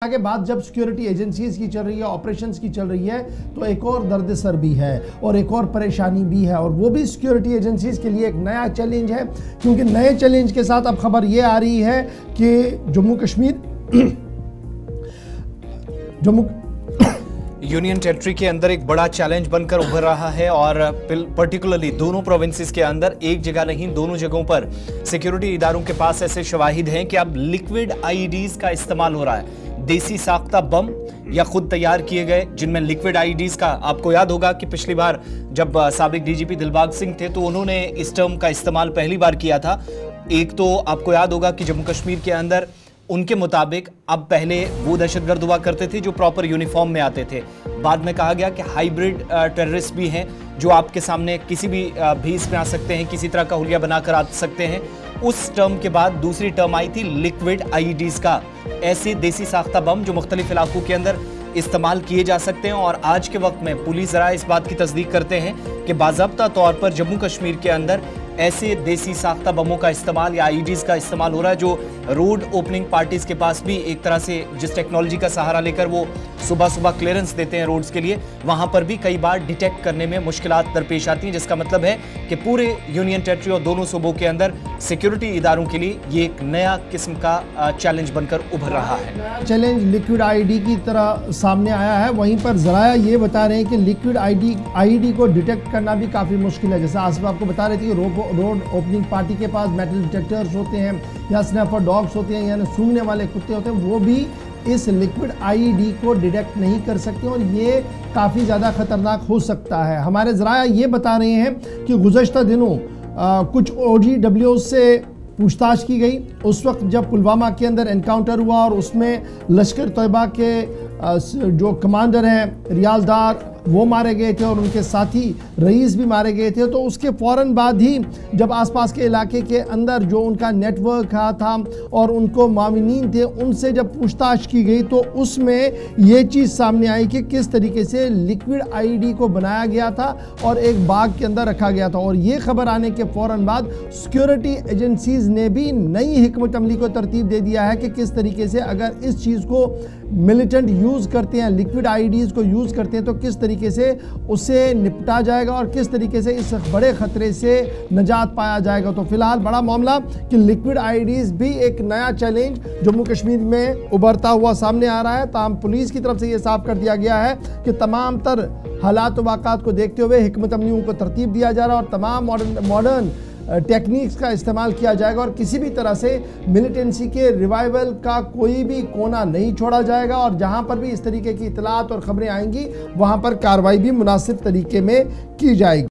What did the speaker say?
के बाद जब सिक्योरिटी एजेंसीज की चल रही है, ऑपरेशंस की चल रही है, तो एक और दर्द सर भी है और एक और परेशानी भी है, और वो भी सिक्योरिटी एजेंसीज के लिए एक नया चैलेंज है। क्योंकि नए चैलेंज के साथ अब खबर ये आ रही है कि जम्मू यूनियन टेरिटरी के अंदर एक बड़ा चैलेंज बनकर उभर रहा है और पर्टिकुलरली दोनों प्रोविंसेस के अंदर एक जगह नहीं दोनों जगहों पर सिक्योरिटी इदारों के पास ऐसे शवाहिद हैं कि अब लिक्विड आईईडीज का इस्तेमाल हो रहा है। देसी साख्ता बम या खुद तैयार किए गए, जिनमें लिक्विड आईईडीज का, आपको याद होगा कि पिछली बार जब साबिक डीजीपी दिलबाग सिंह थे तो उन्होंने इस टर्म का इस्तेमाल पहली बार किया था। एक तो आपको याद होगा कि जम्मू कश्मीर के अंदर उनके मुताबिक अब पहले वो दहशतगर्द हुआ करते थे जो प्रॉपर यूनिफॉर्म में आते थे। बाद में कहा गया कि हाइब्रिड टेररिस्ट भी हैं जो आपके सामने किसी भी भेस में आ सकते हैं, किसी तरह का हुलिया बनाकर आ सकते हैं। उस टर्म के बाद दूसरी टर्म आई थी लिक्विड आईईडीज का, ऐसे देसी साख्ता बम जो मुख्तलिफ इलाकों के अंदर इस्तेमाल किए जा सकते हैं। और आज के वक्त में पुलिस जरा इस बात की तस्दीक करते हैं कि बाज़ाब्ता तौर पर जम्मू कश्मीर के अंदर ऐसे देसी साख्ता बमों का इस्तेमाल या आईईडीज का इस्तेमाल हो रहा है जो रोड ओपनिंग पार्टीज के पास भी एक तरह से जिस टेक्नोलॉजी का सहारा लेकर वो सुबह सुबह क्लियरेंस देते हैं रोड्स के लिए, वहां पर भी कई बार डिटेक्ट करने में मुश्किलात दरपेश आती हैं। जिसका मतलब है कि पूरे यूनियन टेरिटरी और दोनों सूबों के अंदर सिक्योरिटी इदारों के लिए ये एक नया किस्म का चैलेंज बनकर उभर रहा है। चैलेंज लिक्विड आईईडी की तरह सामने आया है। वहीं पर जराया ये बता रहे हैं कि लिक्विड आईईडी को डिटेक्ट करना भी काफ़ी मुश्किल है। जैसे आसिफ आपको बता रही थी, रोड ओपनिंग पार्टी के पास मेटल डिटेक्टर्स होते हैं या स्नैपर डॉग्स होते हैं, यानी सूंघने वाले कुत्ते होते हैं, वो भी इस लिक्विड आईईडी को डिटेक्ट नहीं कर सकते और ये काफ़ी ज़्यादा खतरनाक हो सकता है। हमारे ज़राया ये बता रहे हैं कि गुज़श्ता दिनों कुछ OGW से पूछताछ की गई उस वक्त जब पुलवामा के अंदर एनकाउंटर हुआ और उसमें लश्कर तैयबा के जो कमांडर हैं रियाजदार वो मारे गए थे और उनके साथी रईस भी मारे गए थे। तो उसके फ़ौरन बाद ही जब आसपास के इलाके के अंदर जो उनका नेटवर्क था और उनको मामिनीन थे उनसे जब पूछताछ की गई तो उसमें ये चीज़ सामने आई कि किस तरीके से लिक्विड आईईडी को बनाया गया था और एक बाग के अंदर रखा गया था। और ये खबर आने के फ़ौरन बाद सिक्योरिटी एजेंसीज़ ने भी नई हिकमत अमली को तरतीब दे दिया है कि किस तरीके से अगर इस चीज़ को मिलिटेंट यूज़ करते हैं, लिक्विड आईईडीज़ को यूज़ करते हैं तो किस तरीके से उससे निपटा जाएगा और किस तरीके से इस बड़े ख़तरे से निजात पाया जाएगा। तो फिलहाल बड़ा मामला कि लिक्विड आईईडीज़ भी एक नया चैलेंज जम्मू कश्मीर में उभरता हुआ सामने आ रहा है। ताहम पुलिस की तरफ से ये साफ कर दिया गया है कि तमाम तर हालात वाक़ात को देखते हुए हिकमत अमलियों को तरतीब दिया जा रहा है और तमाम मॉडर्न टेक्निक्स का इस्तेमाल किया जाएगा और किसी भी तरह से मिलिटेंसी के रिवाइवल का कोई भी कोना नहीं छोड़ा जाएगा। और जहां पर भी इस तरीके की इतलात और ख़बरें आएंगी वहां पर कार्रवाई भी मुनासिब तरीके में की जाएगी।